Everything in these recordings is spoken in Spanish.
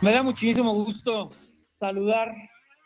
Me da muchísimo gusto saludar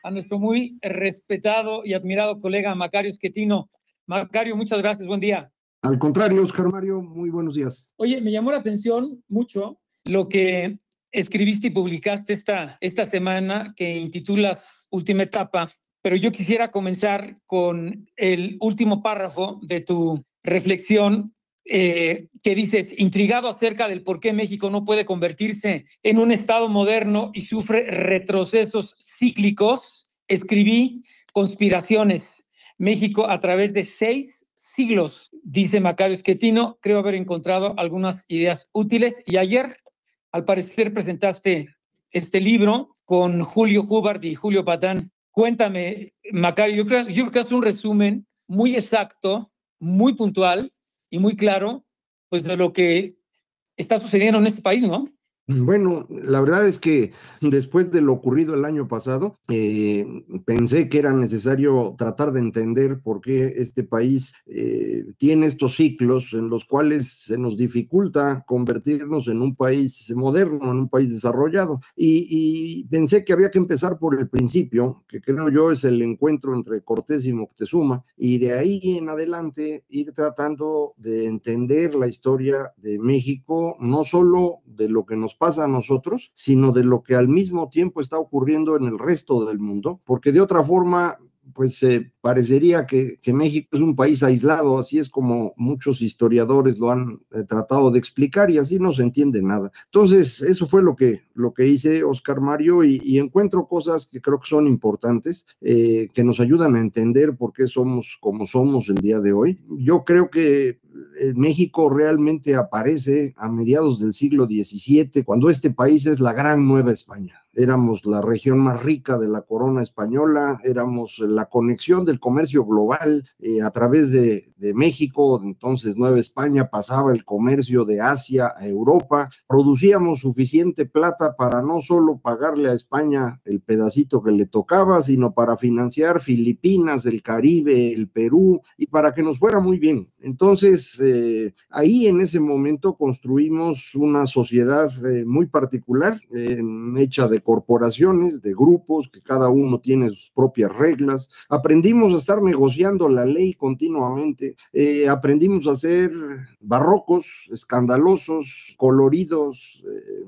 a nuestro muy respetado y admirado colega Macario Schettino. Macario, muchas gracias, buen día. Al contrario, Oscar Mario, muy buenos días. Oye, me llamó la atención mucho lo que escribiste y publicaste esta semana, que intitulas Última Etapa, pero yo quisiera comenzar con el último párrafo de tu reflexión, que dices: intrigado acerca del por qué México no puede convertirse en un Estado moderno y sufre retrocesos cíclicos, escribí Conspiraciones, México a través de 6 siglos. Dice Macario Schettino: creo haber encontrado algunas ideas útiles. Y ayer, al parecer, presentaste este libro con Julio Hubbard y Julio Patán. Cuéntame, Macario, yo creo que hace un resumen muy exacto, muy puntual y muy claro, pues, de lo que está sucediendo en este país, ¿no? Bueno, la verdad es que después de lo ocurrido el año pasado, pensé que era necesario tratar de entender por qué este país tiene estos ciclos en los cuales se nos dificulta convertirnos en un país moderno, en un país desarrollado. Y pensé que había que empezar por el principio, que creo yo es el encuentro entre Cortés y Moctezuma, y de ahí en adelante ir tratando de entender la historia de México, no solo de lo que nos pasa a nosotros, sino de lo que al mismo tiempo está ocurriendo en el resto del mundo, porque de otra forma pues parecería que México es un país aislado, así es como muchos historiadores lo han tratado de explicar, y así no se entiende nada. Entonces, eso fue lo que hice, Oscar Mario, y encuentro cosas que creo que son importantes, que nos ayudan a entender por qué somos como somos el día de hoy. Yo creo que México realmente aparece a mediados del siglo XVII, cuando este país es la gran Nueva España. Éramos la región más rica de la corona española, éramos la conexión del comercio global a través de México. Entonces Nueva España pasaba el comercio de Asia a Europa, producíamos suficiente plata para no solo pagarle a España el pedacito que le tocaba, sino para financiar Filipinas, el Caribe, el Perú, y para que nos fuera muy bien. Entonces ahí en ese momento construimos una sociedad muy particular, hecha de corporaciones, de grupos, que cada uno tiene sus propias reglas. Aprendimos a estar negociando la ley continuamente, aprendimos a ser barrocos, escandalosos, coloridos,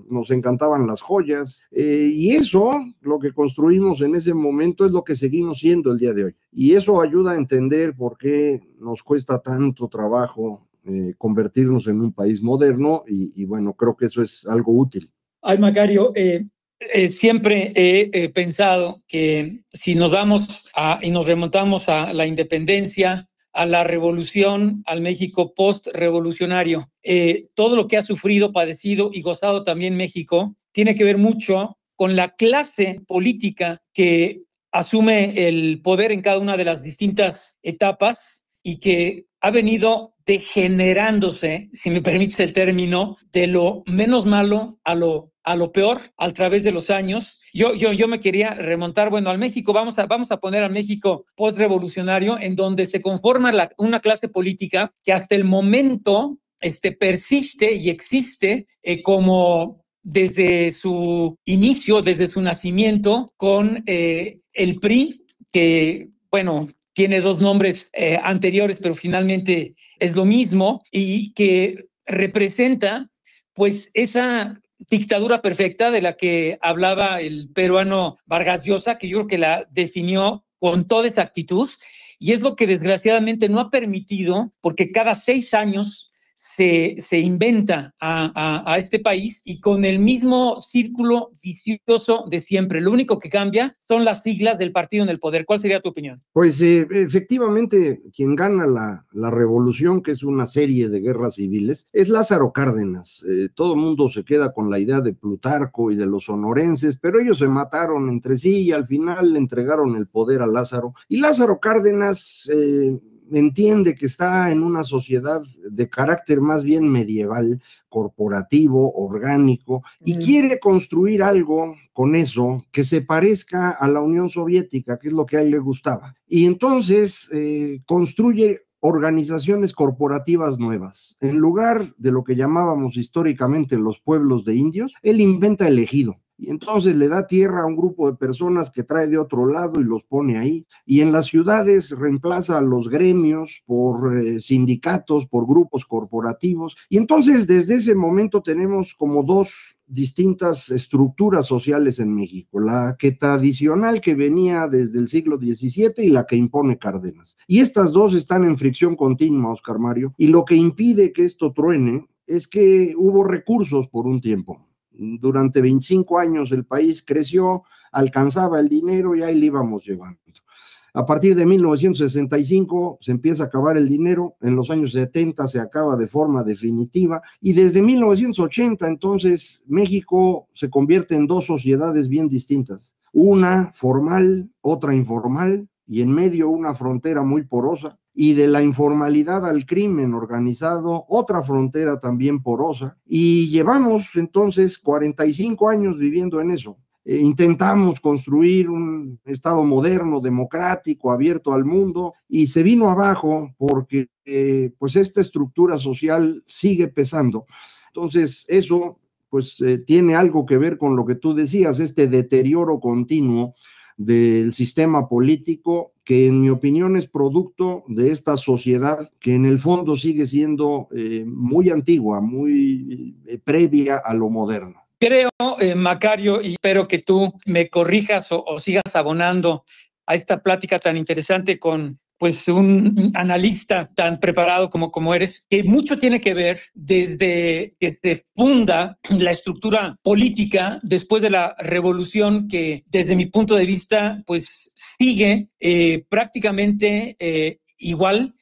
nos encantaban las joyas, y eso, lo que construimos en ese momento, es lo que seguimos siendo el día de hoy. Y eso ayuda a entender por qué nos cuesta tanto trabajo convertirnos en un país moderno, y bueno, creo que eso es algo útil. Ay, Macario, siempre he pensado que si nos vamos y nos remontamos a la independencia, a la revolución, al México post-revolucionario, todo lo que ha sufrido, padecido y gozado también México tiene que ver mucho con la clase política que asume el poder en cada una de las distintas etapas y que ha venido degenerándose, si me permites el término, de lo menos malo a lo peor a través de los años. Yo me quería remontar, bueno, al México, vamos a poner al México post-revolucionario, en donde se conforma una clase política que hasta el momento persiste y existe como desde su inicio, desde su nacimiento, con el PRI, que, bueno, tiene dos nombres anteriores, pero finalmente es lo mismo, y que representa pues esa dictadura perfecta de la que hablaba el peruano Vargas Llosa, que yo creo que la definió con toda exactitud, y es lo que desgraciadamente no ha permitido, porque cada 6 años se inventa a este país, y con el mismo círculo vicioso de siempre. Lo único que cambia son las siglas del partido en el poder. ¿Cuál sería tu opinión? Pues efectivamente, quien gana la revolución, que es una serie de guerras civiles, es Lázaro Cárdenas. Todo el mundo se queda con la idea de Plutarco y de los sonorenses, pero ellos se mataron entre sí y al final le entregaron el poder a Lázaro. Y Lázaro Cárdenas entiende que está en una sociedad de carácter más bien medieval, corporativo, orgánico, y quiere construir algo con eso que se parezca a la Unión Soviética, que es lo que a él le gustaba. Y entonces construye organizaciones corporativas nuevas. En lugar de lo que llamábamos históricamente los pueblos de indios, él inventa el ejido. y entonces le da tierra a un grupo de personas que trae de otro lado y los pone ahí. Y en las ciudades reemplaza a los gremios por sindicatos, por grupos corporativos. Y entonces desde ese momento tenemos como dos distintas estructuras sociales en México, la que tradicional que venía desde el siglo XVII y la que impone Cárdenas. Y estas dos están en fricción continua, Oscar Mario, y lo que impide que esto truene es que hubo recursos por un tiempo. Durante 25 años el país creció, alcanzaba el dinero y ahí le íbamos llevando. A partir de 1965 se empieza a acabar el dinero, en los años 70 se acaba de forma definitiva y desde 1980 entonces México se convierte en dos sociedades bien distintas, una formal, otra informal y en medio una frontera muy porosa y de la informalidad al crimen organizado, otra frontera también porosa y llevamos entonces 45 años viviendo en eso. Intentamos construir un Estado moderno, democrático, abierto al mundo, y se vino abajo porque pues esta estructura social sigue pesando. Entonces, eso pues tiene algo que ver con lo que tú decías, este deterioro continuo del sistema político, que en mi opinión es producto de esta sociedad que en el fondo sigue siendo muy antigua, muy previa a lo moderno. Creo, Macario, y espero que tú me corrijas o sigas abonando a esta plática tan interesante con pues un analista tan preparado como eres, que mucho tiene que ver desde que se funda la estructura política después de la revolución que desde mi punto de vista pues sigue prácticamente igual.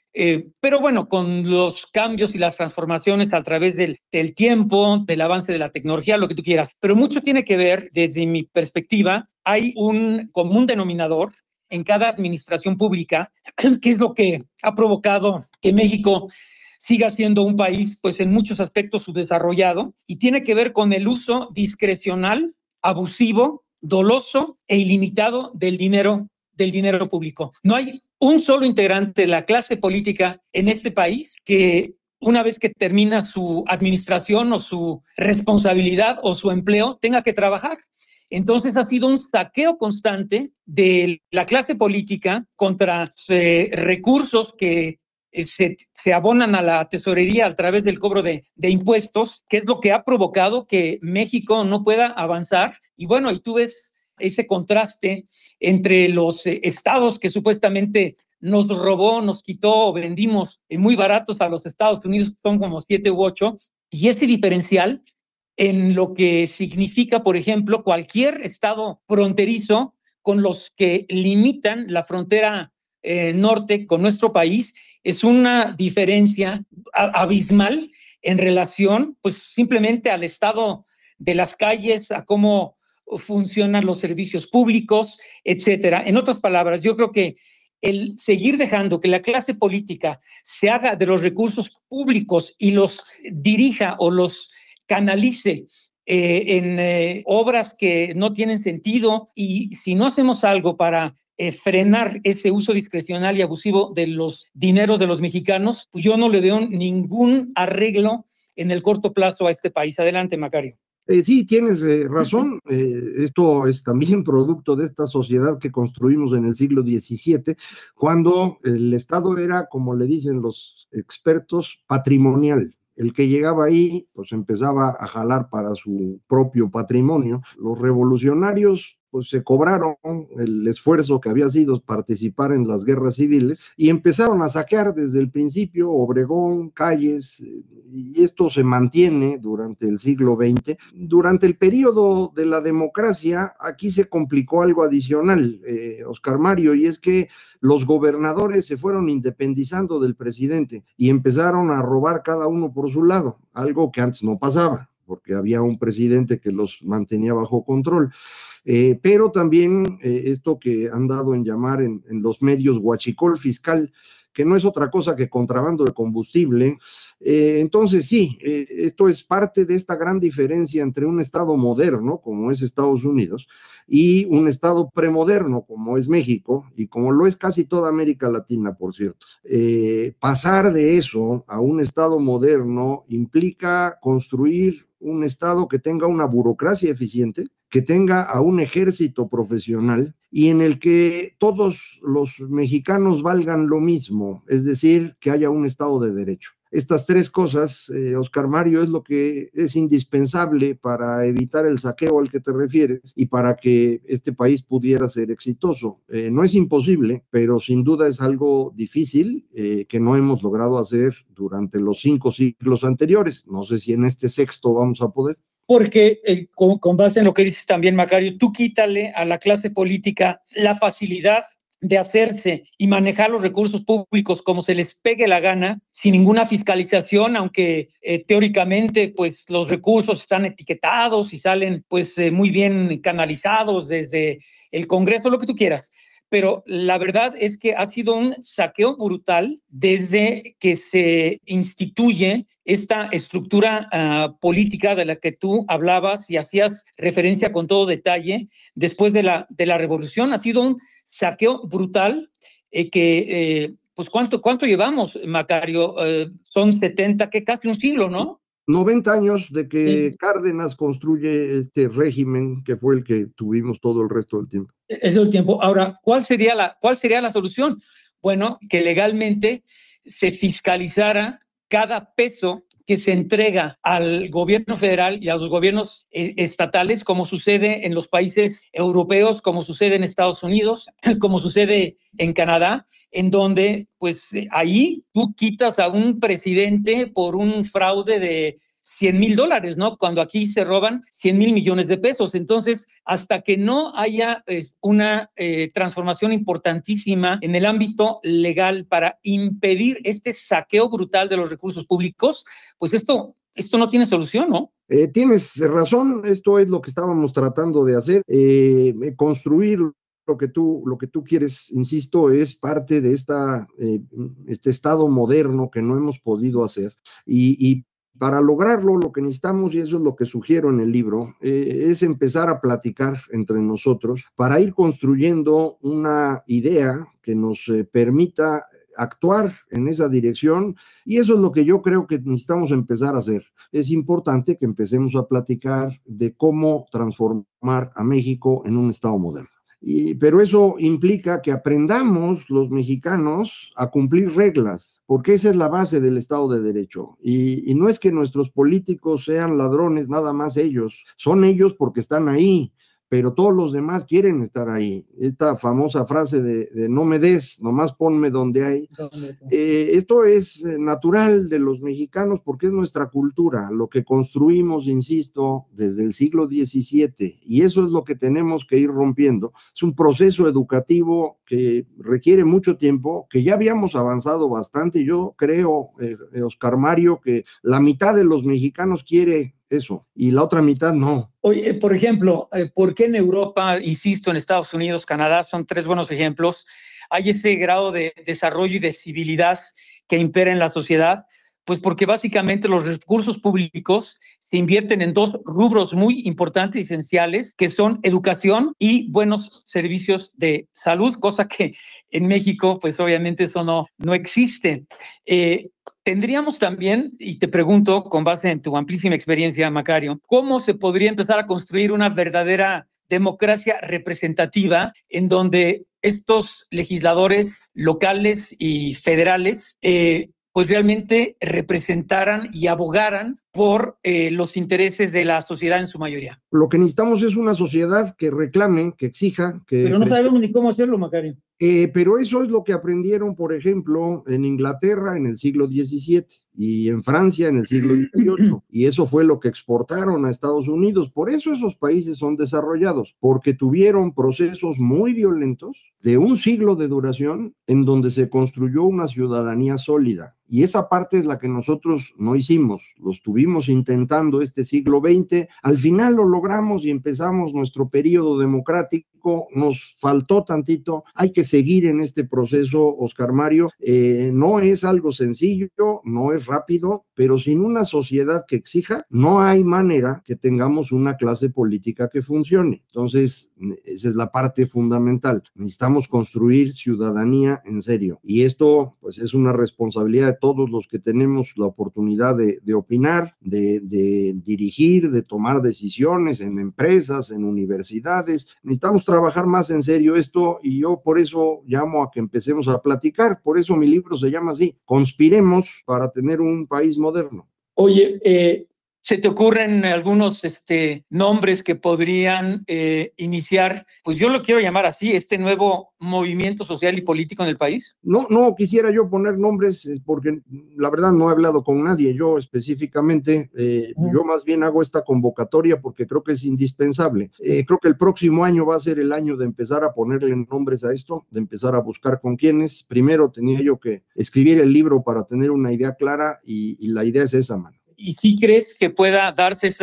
Pero bueno, con los cambios y las transformaciones a través del tiempo, del avance de la tecnología, lo que tú quieras. Pero mucho tiene que ver, desde mi perspectiva, hay un común denominador en cada administración pública, que es lo que ha provocado que México siga siendo un país, pues en muchos aspectos subdesarrollado, y tiene que ver con el uso discrecional, abusivo, doloso e ilimitado del dinero público. No hay un solo integrante de la clase política en este país que una vez que termina su administración o su responsabilidad o su empleo tenga que trabajar. Entonces ha sido un saqueo constante de la clase política contra recursos que se abonan a la tesorería a través del cobro de impuestos, que es lo que ha provocado que México no pueda avanzar. Y bueno, y tú ves ese contraste entre los estados que supuestamente nos robó, nos quitó, vendimos muy baratos a los Estados Unidos, son como 7 u 8, y ese diferencial en lo que significa, por ejemplo, cualquier estado fronterizo con los que limitan la frontera norte con nuestro país, es una diferencia abismal en relación, pues simplemente al estado de las calles, a cómo funcionan los servicios públicos, etcétera. En otras palabras, yo creo que el seguir dejando que la clase política se haga de los recursos públicos y los dirija o los canalice en obras que no tienen sentido, y si no hacemos algo para frenar ese uso discrecional y abusivo de los dineros de los mexicanos, pues yo no le veo ningún arreglo en el corto plazo a este país. Adelante, Macario. Sí, tienes razón. Esto es también producto de esta sociedad que construimos en el siglo XVII, cuando el Estado era, como le dicen los expertos, patrimonial. El que llegaba ahí, pues empezaba a jalar para su propio patrimonio. Los revolucionarios pues se cobraron el esfuerzo que había sido participar en las guerras civiles y empezaron a saquear desde el principio Obregón, calles, y esto se mantiene durante el siglo XX. Durante el periodo de la democracia, aquí se complicó algo adicional, Oscar Mario, y es que los gobernadores se fueron independizando del presidente y empezaron a robar cada uno por su lado, algo que antes no pasaba, porque había un presidente que los mantenía bajo control. Pero también esto que han dado en llamar en los medios huachicol fiscal, que no es otra cosa que contrabando de combustible. Entonces sí, esto es parte de esta gran diferencia entre un Estado moderno, como es Estados Unidos, y un Estado premoderno, como es México, y como lo es casi toda América Latina, por cierto. Pasar de eso a un Estado moderno implica construir un Estado que tenga una burocracia eficiente, que tenga a un ejército profesional y en el que todos los mexicanos valgan lo mismo, es decir, que haya un Estado de Derecho. Estas tres cosas, Oscar Mario, es lo que es indispensable para evitar el saqueo al que te refieres y para que este país pudiera ser exitoso. No es imposible, pero sin duda es algo difícil que no hemos logrado hacer durante los 5 siglos anteriores. No sé si en este sexto vamos a poder. Porque con base en lo que dices también, Macario, tú quítale a la clase política la facilidad de hacerse y manejar los recursos públicos como se les pegue la gana, sin ninguna fiscalización, aunque teóricamente pues los recursos están etiquetados y salen pues muy bien canalizados desde el Congreso, lo que tú quieras. Pero la verdad es que ha sido un saqueo brutal desde que se instituye esta estructura política de la que tú hablabas y hacías referencia con todo detalle después de la revolución. Ha sido un saqueo brutal pues ¿cuánto llevamos, Macario? Son 70, que casi un siglo, ¿no? 90 años de que Cárdenas construye este régimen que fue el que tuvimos todo el resto del tiempo. Es el tiempo. Ahora, ¿cuál sería la solución? Bueno, que legalmente se fiscalizara cada peso que se entrega al gobierno federal y a los gobiernos estatales, como sucede en los países europeos, como sucede en Estados Unidos, como sucede en Canadá, en donde pues ahí tú quitas a un presidente por un fraude de $100,000, ¿no? Cuando aquí se roban 100,000 millones de pesos. Entonces, hasta que no haya una transformación importantísima en el ámbito legal para impedir este saqueo brutal de los recursos públicos, pues esto no tiene solución, ¿no? Tienes razón, esto es lo que estábamos tratando de hacer, construir lo que tú quieres, insisto, es parte de este estado moderno que no hemos podido hacer y para lograrlo, lo que necesitamos, y eso es lo que sugiero en el libro, es empezar a platicar entre nosotros para ir construyendo una idea que nos permita actuar en esa dirección, y eso es lo que yo creo que necesitamos empezar a hacer. Es importante que empecemos a platicar de cómo transformar a México en un Estado moderno. Pero eso implica que aprendamos los mexicanos a cumplir reglas, porque esa es la base del Estado de Derecho. Y no es que nuestros políticos sean ladrones, nada más ellos, son ellos porque están ahí, pero todos los demás quieren estar ahí. Esta famosa frase de no me des, nomás ponme donde hay. Esto es natural de los mexicanos porque es nuestra cultura, lo que construimos, insisto, desde el siglo XVII, y eso es lo que tenemos que ir rompiendo. Es un proceso educativo que requiere mucho tiempo, que ya habíamos avanzado bastante. Yo creo, Oscar Mario, que la mitad de los mexicanos quiere eso, y la otra mitad no. Oye, por ejemplo, ¿por qué en Europa, insisto, en Estados Unidos, Canadá, son 3 buenos ejemplos, hay ese grado de desarrollo y de civilidad que impera en la sociedad? Pues porque básicamente los recursos públicos se invierten en 2 rubros muy importantes y esenciales, que son educación y buenos servicios de salud, cosa que en México, pues obviamente eso no existe. Tendríamos también, y te pregunto, con base en tu amplísima experiencia, Macario, ¿cómo se podría empezar a construir una verdadera democracia representativa en donde estos legisladores locales y federales pues realmente representaran y abogaran por los intereses de la sociedad en su mayoría? Lo que necesitamos es una sociedad que reclame, que exija, que... Pero no sabemos ni cómo hacerlo, Macario. Pero eso es lo que aprendieron, por ejemplo, en Inglaterra en el siglo XVII y en Francia en el siglo XVIII, y eso fue lo que exportaron a Estados Unidos. Por eso esos países son desarrollados, porque tuvieron procesos muy violentos de un siglo de duración en donde se construyó una ciudadanía sólida. Y esa parte es la que nosotros no hicimos, lo estuvimos intentando este siglo XX, al final lo logramos y empezamos nuestro periodo democrático, nos faltó tantito, hay que seguir en este proceso, Oscar Mario. No es algo sencillo, no es rápido, pero sin una sociedad que exija, no hay manera que tengamos una clase política que funcione. Entonces, esa es la parte fundamental. Necesitamos construir ciudadanía en serio. Y esto, pues, es una responsabilidad de todos los que tenemos la oportunidad de opinar, de dirigir, de tomar decisiones en empresas, en universidades. Necesitamos trabajar más en serio esto y yo por eso llamo a que empecemos a platicar. Por eso mi libro se llama así, Conspiremos para tener un país moderno. Oye, ¿se te ocurren algunos nombres que podrían iniciar, pues yo lo quiero llamar así, este nuevo movimiento social y político en el país? No quisiera yo poner nombres porque la verdad no he hablado con nadie, yo específicamente, yo más bien hago esta convocatoria porque creo que es indispensable. Creo que el próximo año va a ser el año de empezar a ponerle nombres a esto, de empezar a buscar con quiénes. Primero tenía yo que escribir el libro para tener una idea clara y la idea es esa, mano. ¿Y si crees que pueda darse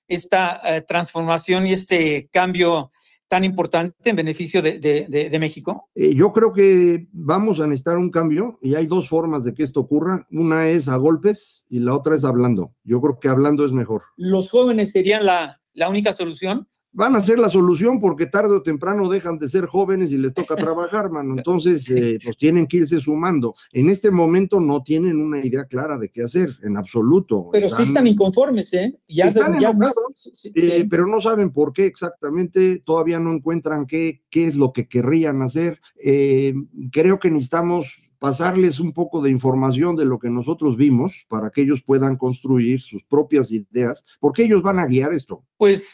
esta transformación y este cambio tan importante en beneficio de México? Yo creo que vamos a necesitar un cambio y hay dos formas de que esto ocurra. Una es a golpes y la otra es hablando. Yo creo que hablando es mejor. ¿Los jóvenes serían la única solución? Van a ser la solución porque tarde o temprano dejan de ser jóvenes y les toca trabajar, mano. Entonces, pues tienen que irse sumando. En este momento no tienen una idea clara de qué hacer, en absoluto. Pero sí están inconformes, ¿eh? Están enojados, pero no saben por qué exactamente, todavía no encuentran qué es lo que querrían hacer. Creo que necesitamos pasarles un poco de información de lo que nosotros vimos para que ellos puedan construir sus propias ideas, porque ellos van a guiar esto. Pues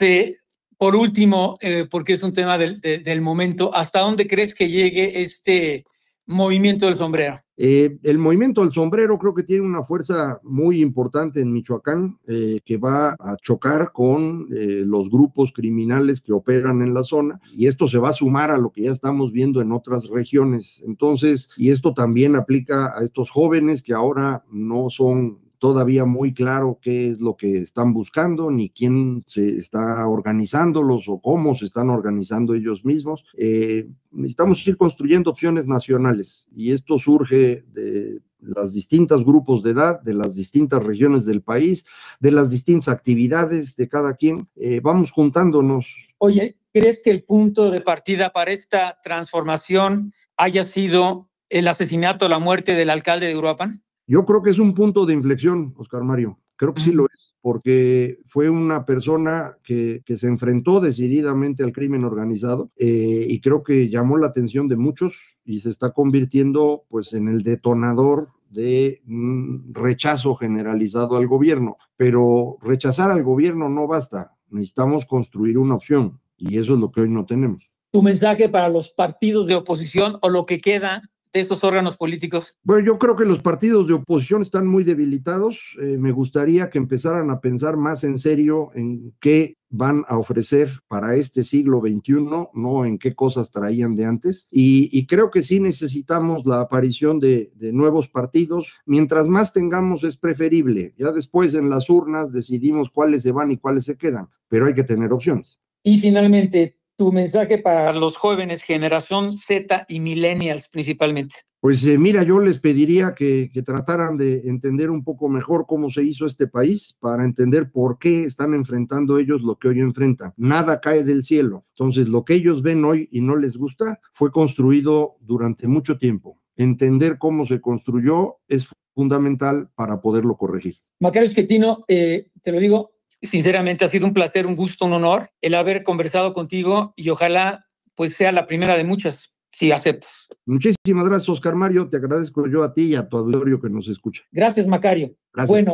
por último, porque es un tema del momento, ¿hasta dónde crees que llegue este movimiento del sombrero? El movimiento del sombrero creo que tiene una fuerza muy importante en Michoacán, que va a chocar con los grupos criminales que operan en la zona, y esto se va a sumar a lo que ya estamos viendo en otras regiones. Entonces, y esto también aplica a estos jóvenes que ahora no son todavía muy claro qué es lo que están buscando, ni quién se está organizándolos o cómo se están organizando ellos mismos. Necesitamos ir construyendo opciones nacionales y esto surge de los distintos grupos de edad, de las distintas regiones del país, de las distintas actividades de cada quien. Vamos juntándonos. Oye, ¿crees que el punto de partida para esta transformación haya sido el asesinato o la muerte del alcalde de Uruapan? Yo creo que es un punto de inflexión, Oscar Mario. Creo que sí lo es, porque fue una persona que se enfrentó decididamente al crimen organizado y creo que llamó la atención de muchos y se está convirtiendo pues en el detonador de un rechazo generalizado al gobierno. Pero rechazar al gobierno no basta, necesitamos construir una opción y eso es lo que hoy no tenemos. ¿Tu mensaje para los partidos de oposición o lo que queda de esos órganos políticos? Bueno, yo creo que los partidos de oposición están muy debilitados. Me gustaría que empezaran a pensar más en serio en qué van a ofrecer para este siglo XXI, no en qué cosas traían de antes. Y creo que sí necesitamos la aparición de nuevos partidos. Mientras más tengamos es preferible. Ya después en las urnas decidimos cuáles se van y cuáles se quedan, pero hay que tener opciones. Y finalmente, tu mensaje para los jóvenes, generación Z y millennials principalmente. Pues mira, yo les pediría que trataran de entender un poco mejor cómo se hizo este país para entender por qué están enfrentando ellos lo que hoy enfrentan. Nada cae del cielo. Entonces, lo que ellos ven hoy y no les gusta fue construido durante mucho tiempo. Entender cómo se construyó es fundamental para poderlo corregir. Macario Schettino, te lo digo, sinceramente ha sido un placer, un gusto, un honor el haber conversado contigo y ojalá pues sea la primera de muchas, si aceptas. Muchísimas gracias, Oscar Mario. Te agradezco yo a ti y a tu auditorio que nos escucha. Gracias, Macario. Gracias. Bueno.